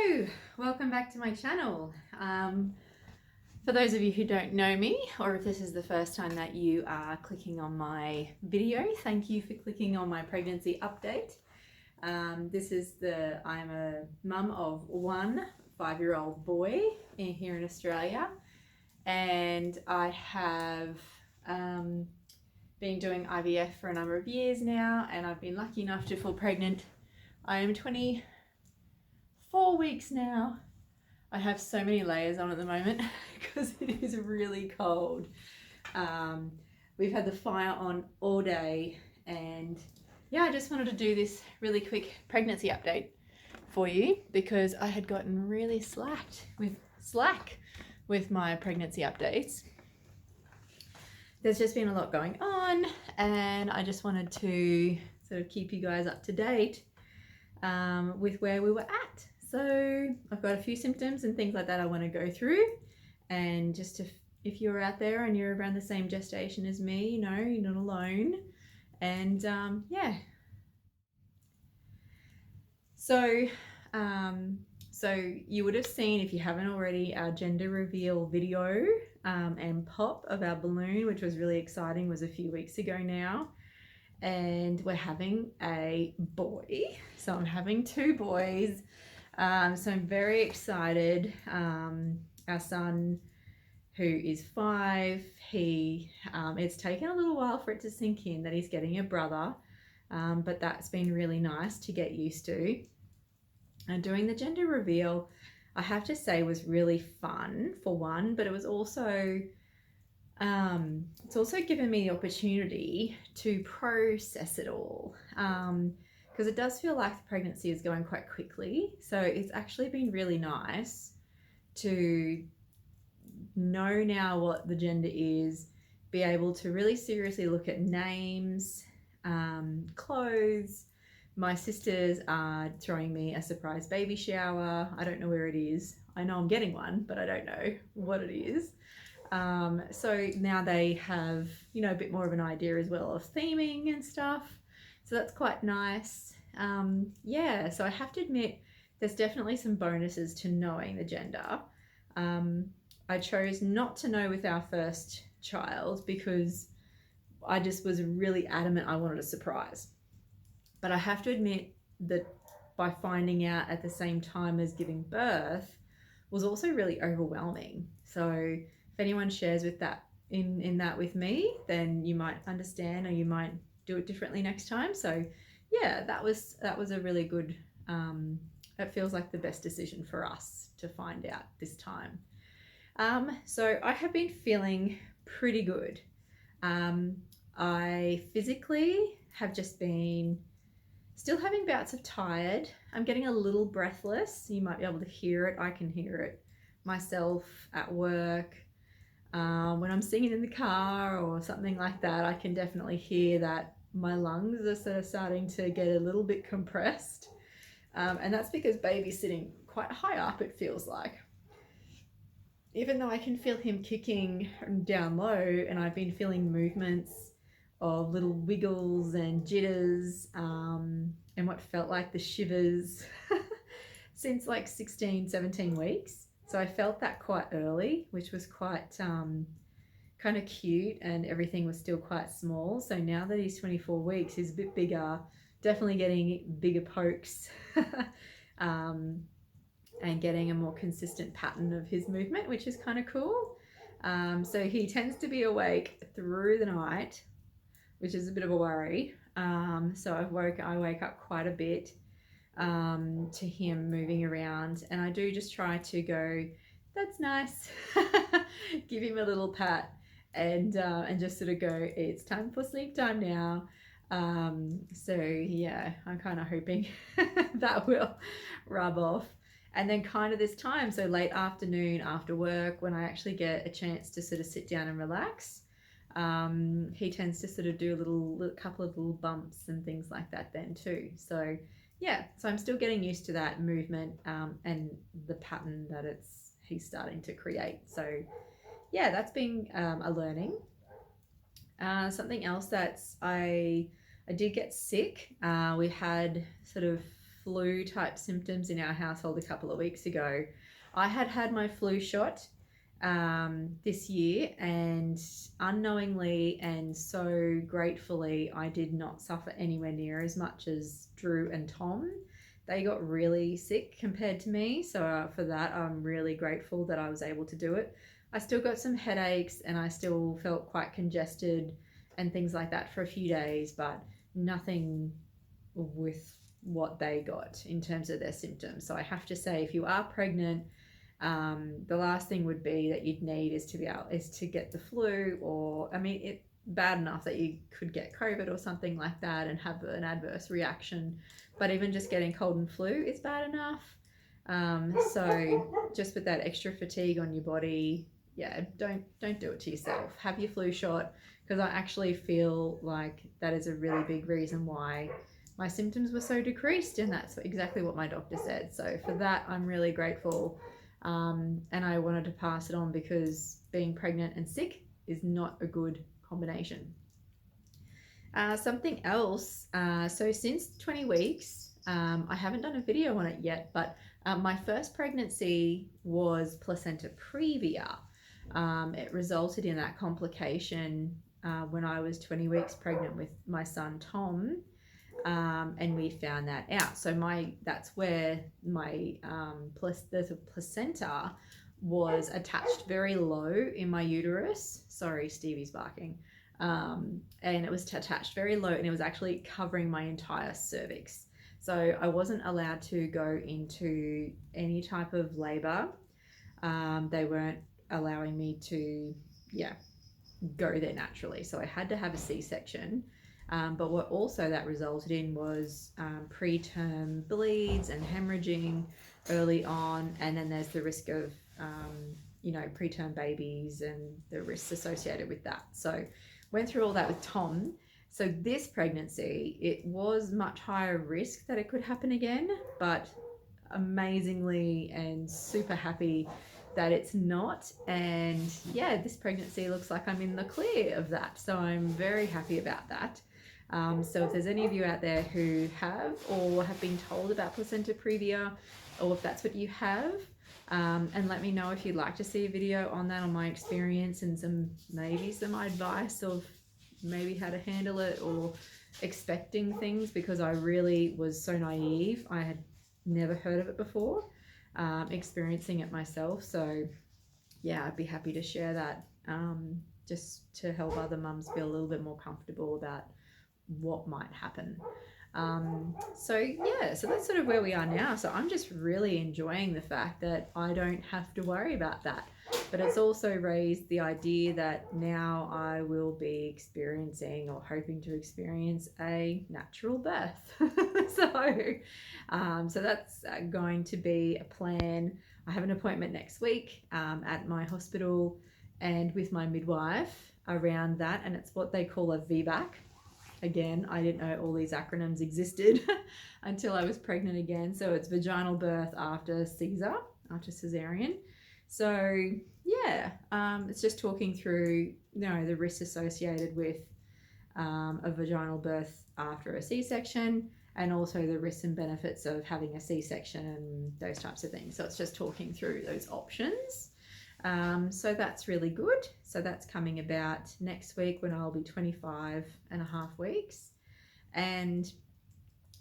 Hello, welcome back to my channel. For those of you who don't know me, or if this is the first time that you are clicking on my video, thank you for clicking on my pregnancy update. I'm a mum of one 5-year-old boy here in Australia, and I have been doing IVF for a number of years now, and I've been lucky enough to fall pregnant. I am 24 weeks now. I have so many layers on at the moment because it is really cold. We've had the fire on all day, and yeah, I just wanted to do this really quick pregnancy update for you because I had gotten really slack with my pregnancy updates. There's just been a lot going on, and I just wanted to sort of keep you guys up to date with where we were at. So I've got a few symptoms and things like that I want to go through, and just if you're out there and you're around the same gestation as me, you know, you're not alone. And yeah. So you would have seen, if you haven't already, our gender reveal video and pop of our balloon, which was really exciting, was a few weeks ago now. And we're having a boy. So I'm having 2 boys. So I'm very excited. Our son, who is 5, it's taken a little while for it to sink in that he's getting a brother, but that's been really nice to get used to. And doing the gender reveal, I have to say, was really fun for one, but it was also it's also given me the opportunity to process it all, because it does feel like the pregnancy is going quite quickly. So it's actually been really nice to know now what the gender is, be able to really seriously look at names, clothes. My sisters are throwing me a surprise baby shower. I don't know where it is. I know I'm getting one, but I don't know what it is. So now they have, you know, a bit more of an idea as well of theming and stuff. So that's quite nice. Yeah, so I have to admit, there's definitely some bonuses to knowing the gender. I chose not to know with our first child because I just was really adamant I wanted a surprise. But I have to admit that by finding out at the same time as giving birth was also really overwhelming. So if anyone shares with that in that with me, then you might understand, or you might do it differently next time. So yeah, that was a really good, it feels like the best decision for us to find out this time. So I have been feeling pretty good. I physically have just been still having bouts of tired. I'm getting a little breathless. You might be able to hear it. I can hear it myself at work. When I'm singing in the car or something like that, I can definitely hear that my lungs are sort of starting to get a little bit compressed. And that's because baby's sitting quite high up, it feels like. Even though I can feel him kicking down low, and I've been feeling movements of little wiggles and jitters, and what felt like the shivers since like 16, 17 weeks. So I felt that quite early, which was quite kind of cute, and everything was still quite small. So now that he's 24 weeks, he's a bit bigger, definitely getting bigger pokes, and getting a more consistent pattern of his movement, which is kind of cool. So he tends to be awake through the night, which is a bit of a worry. So I wake up quite a bit to him moving around, and I do just try to go, that's nice, give him a little pat, and just sort of go, it's time for sleep time now. So yeah, I'm kind of hoping that will rub off. And then kind of this time, so late afternoon after work, when I actually get a chance to sort of sit down and relax, he tends to sort of do a couple of little bumps and things like that then too. So yeah, so I'm still getting used to that movement and the pattern that he's starting to create. So yeah, that's been a learning. Something else I did get sick. We had sort of flu type symptoms in our household a couple of weeks ago. I had my flu shot this year, and unknowingly and so gratefully, I did not suffer anywhere near as much as Drew and Tom. They got really sick compared to me, so for that I'm really grateful that I was able to do it. I still got some headaches and I still felt quite congested and things like that for a few days, but nothing with what they got in terms of their symptoms. So I have to say, if you are pregnant, the last thing would be that you'd need is to get the flu, or it's bad enough that you could get COVID or something like that and have an adverse reaction, but even just getting cold and flu is bad enough. So just with that extra fatigue on your body, yeah, don't do it to yourself. Have your flu shot, because I actually feel like that is a really big reason why my symptoms were so decreased, and that's exactly what my doctor said. So for that, I'm really grateful. And I wanted to pass it on, because being pregnant and sick is not a good combination. Something else, so since 20 weeks, I haven't done a video on it yet, but my first pregnancy was placenta previa. It resulted in that complication when I was 20 weeks pregnant with my son Tom, and we found that out. So that's where my the placenta was attached very low in my uterus. Sorry, Stevie's barking. And it was attached very low, and it was actually covering my entire cervix. So I wasn't allowed to go into any type of labor. They weren't allowing me to, go there naturally. So I had to have a C-section. But what also that resulted in was preterm bleeds and hemorrhaging early on. And then there's the risk of, preterm babies and the risks associated with that. So went through all that with Tom. So this pregnancy, it was much higher risk that it could happen again, but amazingly and super happy that it's not. And yeah, this pregnancy looks like I'm in the clear of that. So I'm very happy about that. So if there's any of you out there who have or have been told about placenta previa, or if that's what you have, and let me know if you'd like to see a video on that, on my experience and maybe some advice of maybe how to handle it or expecting things, because I really was so naive. I had never heard of it before, experiencing it myself. So yeah, I'd be happy to share that, just to help other mums feel a little bit more comfortable about what might happen. So that's sort of where we are now. So I'm just really enjoying the fact that I don't have to worry about that. But it's also raised the idea that now I will be experiencing, or hoping to experience, a natural birth. So that's going to be a plan. I have an appointment next week at my hospital and with my midwife around that, and it's what they call a VBAC. Again, I didn't know all these acronyms existed until I was pregnant again. So it's vaginal birth after cesarean. So yeah, it's just talking through, the risks associated with a vaginal birth after a C-section, and also the risks and benefits of having a C-section and those types of things. So it's just talking through those options. So that's really good. So that's coming about next week, when I'll be 25 and a half weeks. And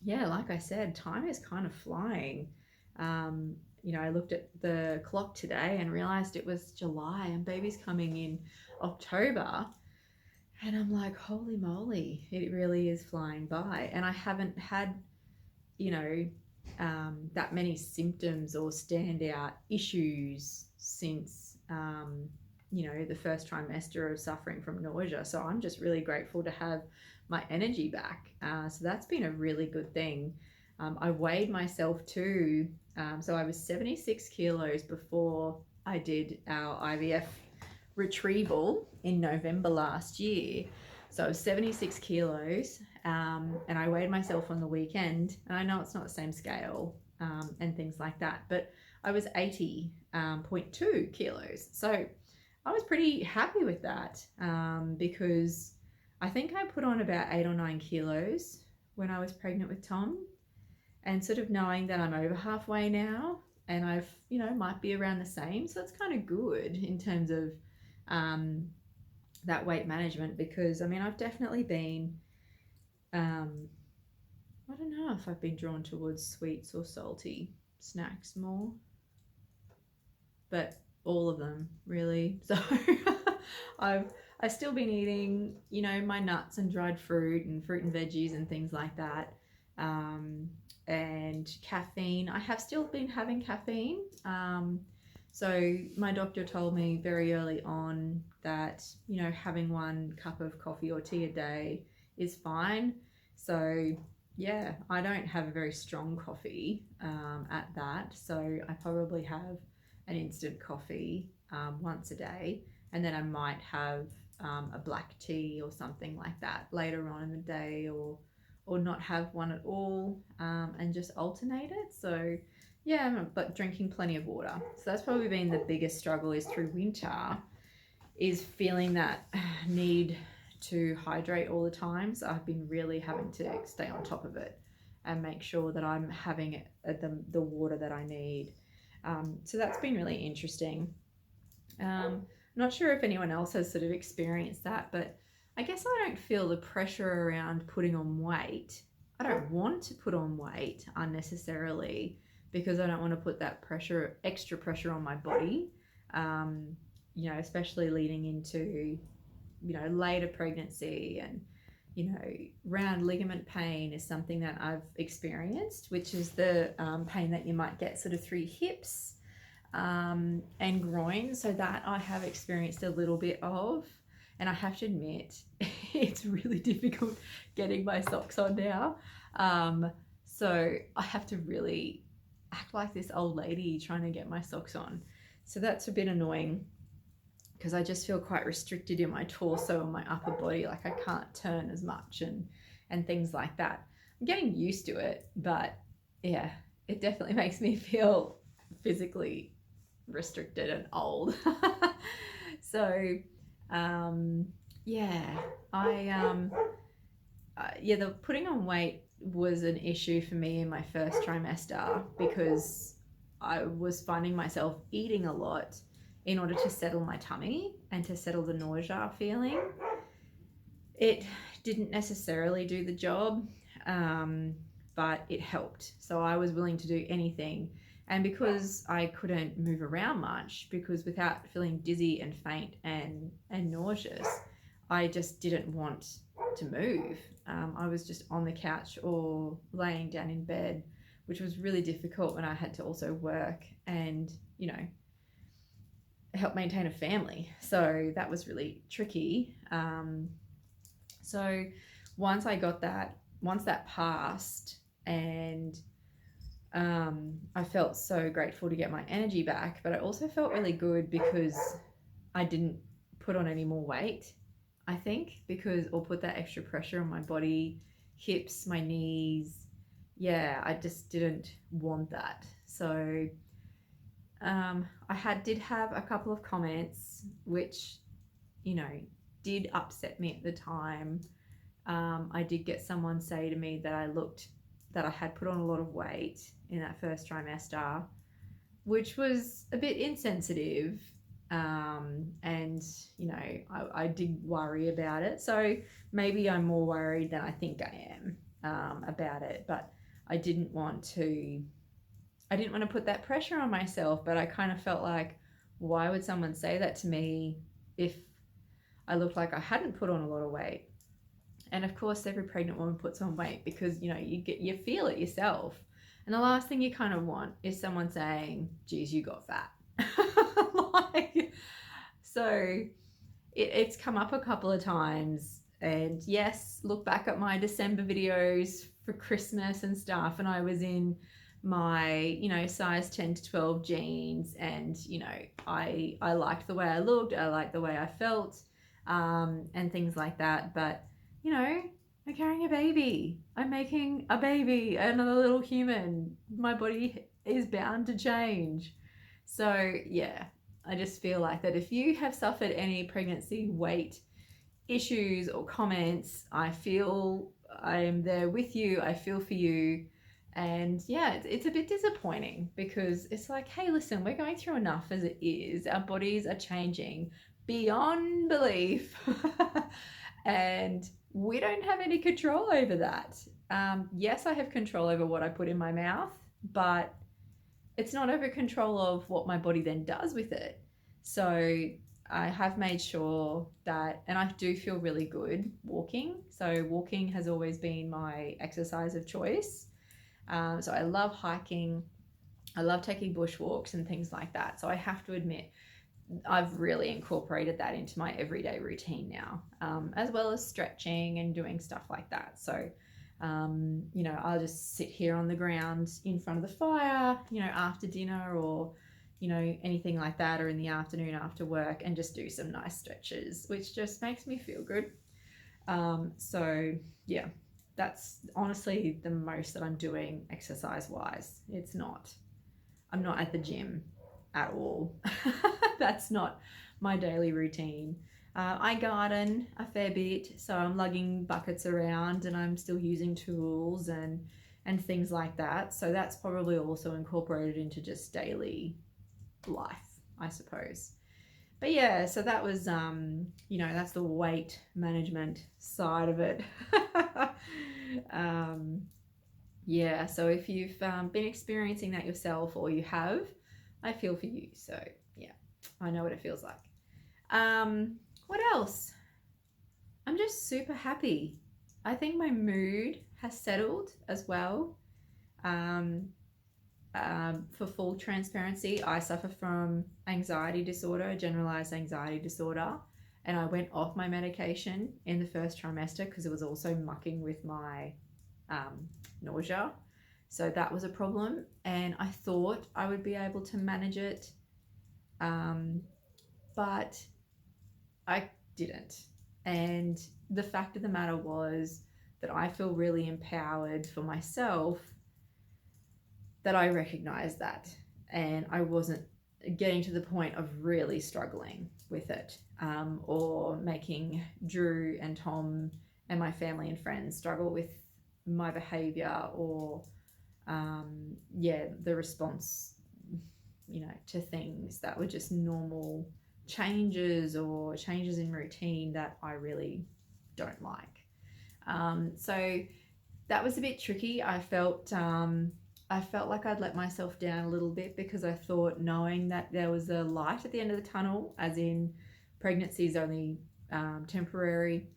yeah, like I said, time is kind of flying. I looked at the clock today and realized it was July and baby's coming in October. And I'm like, holy moly, it really is flying by. And I haven't had, that many symptoms or standout issues since, the first trimester of suffering from nausea. So I'm just really grateful to have my energy back. So that's been a really good thing. I weighed myself too. So I was 76 kilos before I did our IVF retrieval in November last year. So I was 76 kilos, and I weighed myself on the weekend. And I know it's not the same scale and things like that, but I was 80.2 kilos. So I was pretty happy with that, because I think I put on about 8 or 9 kilos when I was pregnant with Tom. and sort of knowing that I'm over halfway now, and I've, might be around the same. So it's kind of good in terms of that weight management, because I mean, I've definitely been, I don't know if I've been drawn towards sweets or salty snacks more, but all of them really. So I've still been eating, my nuts and dried fruit and veggies and things like that. And caffeine. I have still been having caffeine. So my doctor told me very early on that, having 1 cup of coffee or tea a day is fine. So yeah, I don't have a very strong coffee at that. So I probably have an instant coffee once a day, and then I might have a black tea or something like that later on in the day, or not have one at all, and just alternate it. So yeah, but drinking plenty of water. So that's probably been the biggest struggle, is through winter, is feeling that need to hydrate all the time. So I've been really having to stay on top of it and make sure that I'm having the water that I need. So that's been really interesting. I'm not sure if anyone else has sort of experienced that, but I guess I don't feel the pressure around putting on weight. I don't want to put on weight unnecessarily, because I don't want to put that extra pressure on my body, especially leading into, later pregnancy, and, round ligament pain is something that I've experienced, which is the pain that you might get sort of through hips and groin. So that I have experienced a little bit of. And I have to admit, it's really difficult getting my socks on now. So I have to really act like this old lady trying to get my socks on. So that's a bit annoying, because I just feel quite restricted in my torso and my upper body. Like I can't turn as much and things like that. I'm getting used to it, but yeah, it definitely makes me feel physically restricted and old. So the putting on weight was an issue for me in my first trimester, because I was finding myself eating a lot in order to settle my tummy and to settle the nausea feeling. It didn't necessarily do the job, but it helped. So I was willing to do anything. And because I couldn't move around much, because without feeling dizzy and faint and nauseous, I just didn't want to move. I was just on the couch or laying down in bed, which was really difficult when I had to also work and, help maintain a family. So that was really tricky. So once that passed, and I felt so grateful to get my energy back, but I also felt really good because I didn't put on any more weight, I think, or put that extra pressure on my body, hips, my knees. Yeah, I just didn't want that. So I did have a couple of comments which, did upset me at the time. I did get someone say to me that I had put on a lot of weight in that first trimester, which was a bit insensitive. And, I did worry about it. So maybe I'm more worried than I think I am about it, but I didn't want to put that pressure on myself. But I kind of felt like, why would someone say that to me if I looked like I hadn't put on a lot of weight? And of course, every pregnant woman puts on weight because, you feel it yourself. And the last thing you kind of want is someone saying, geez, you got fat. So it's come up a couple of times. And yes, look back at my December videos for Christmas and stuff. And I was in my, size 10 to 12 jeans. And, I liked the way I looked. I liked the way I felt, and things like that. But, I'm carrying a baby. I'm making a baby, another little human. My body is bound to change. So yeah, I just feel like that if you have suffered any pregnancy weight issues or comments, I feel I am there with you. I feel for you. And yeah, it's a bit disappointing because it's like, hey, listen, we're going through enough as it is. Our bodies are changing beyond belief. And we don't have any control over that. Yes, I have control over what I put in my mouth, but it's not over control of what my body then does with it. So I have made sure that, and I do feel really good walking. So walking has always been my exercise of choice. So I love hiking. I love taking bushwalks and things like that. So I have to admit, I've really incorporated that into my everyday routine now, as well as stretching and doing stuff like that. So, I'll just sit here on the ground in front of the fire, after dinner or, anything like that, or in the afternoon after work, and just do some nice stretches, which just makes me feel good. So, yeah, that's honestly the most that I'm doing exercise wise. I'm not at the gym at all. That's not my daily routine. I garden a fair bit, so I'm lugging buckets around and I'm still using tools and things like that. So that's probably also incorporated into just daily life, I suppose. But yeah, so that was that's the weight management side of it. Yeah, so if you've been experiencing that yourself, or you have, I feel for you. So yeah, I know what it feels like. What else? I'm just super happy. I think my mood has settled as well. For full transparency, I suffer from anxiety disorder, generalized anxiety disorder, and I went off my medication in the first trimester because it was also mucking with my nausea. So that was a problem, and I thought I would be able to manage it, but I didn't. And the fact of the matter was that I feel really empowered for myself, that I recognized that, and I wasn't getting to the point of really struggling with it, or making Drew and Tom and my family and friends struggle with my behavior, or the response, to things that were just normal changes or changes in routine that I really don't like. So that was a bit tricky. I felt like I'd let myself down a little bit, because I thought, knowing that there was a light at the end of the tunnel, as in pregnancy is only temporary,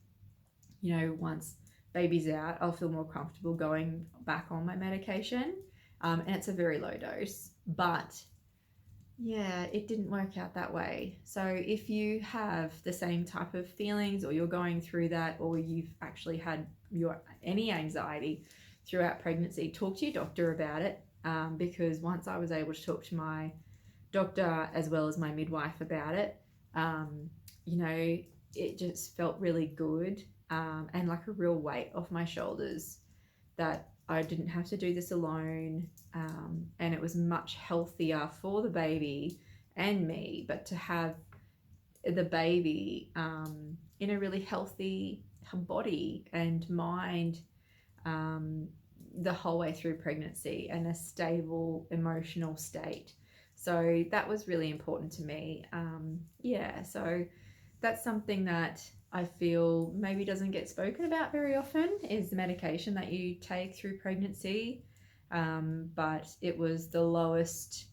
once baby's out, I'll feel more comfortable going back on my medication. And it's a very low dose, but yeah, it didn't work out that way. So if you have the same type of feelings, or you're going through that, or you've actually had any anxiety throughout pregnancy, talk to your doctor about it, because once I was able to talk to my doctor as well as my midwife about it, it just felt really good, and like a real weight off my shoulders, that I didn't have to do this alone, and it was much healthier for the baby and me, but to have the baby in a really healthy body and mind the whole way through pregnancy, and a stable emotional state. So that was really important to me. So that's something that I feel maybe doesn't get spoken about very often, is the medication that you take through pregnancy. But it was the lowest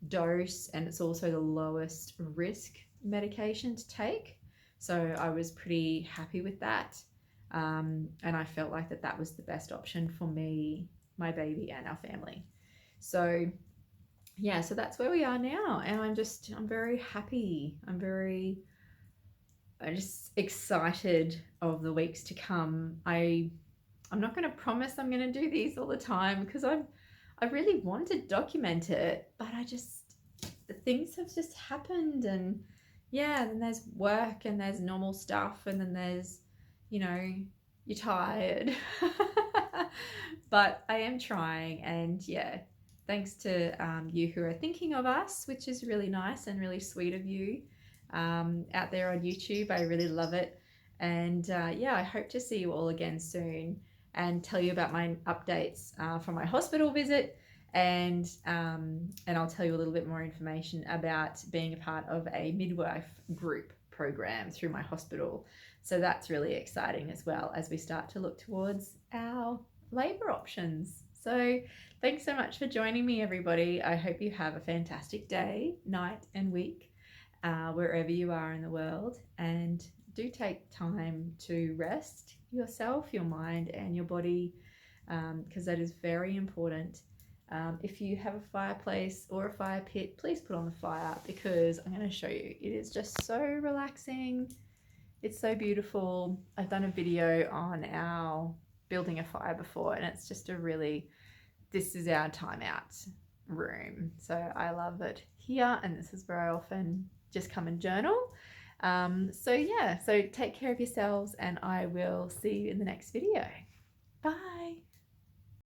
dose, and it's also the lowest risk medication to take. So I was pretty happy with that. And I felt like that was the best option for me, my baby, and our family. So yeah, so that's where we are now, and I'm very happy. I'm just excited of the weeks to come. I'm not going to promise I'm going to do these all the time, because I really want to document it, but things have just happened, and then there's work, and there's normal stuff, and then there's, you're tired. But I am trying, and thanks to you who are thinking of us, which is really nice and really sweet of you, out there on YouTube. I really love it. And I hope to see you all again soon. and tell you about my updates from my hospital visit, and I'll tell you a little bit more information about being a part of a midwife group program through my hospital. So that's really exciting as well as we start to look towards our labour options. So thanks so much for joining me, everybody. I hope you have a fantastic day, night and week, wherever you are in the world, and do take time to rest yourself, your mind and your body, because that is very important. If you have a fireplace or a fire pit, please put on the fire, because I'm going to show you. It is just so relaxing. It's so beautiful. I've done a video on our building a fire before, and it's just this is our time out room. So I love it here, and this is where I often just come and journal. So take care of yourselves, and I will see you in the next video. Bye.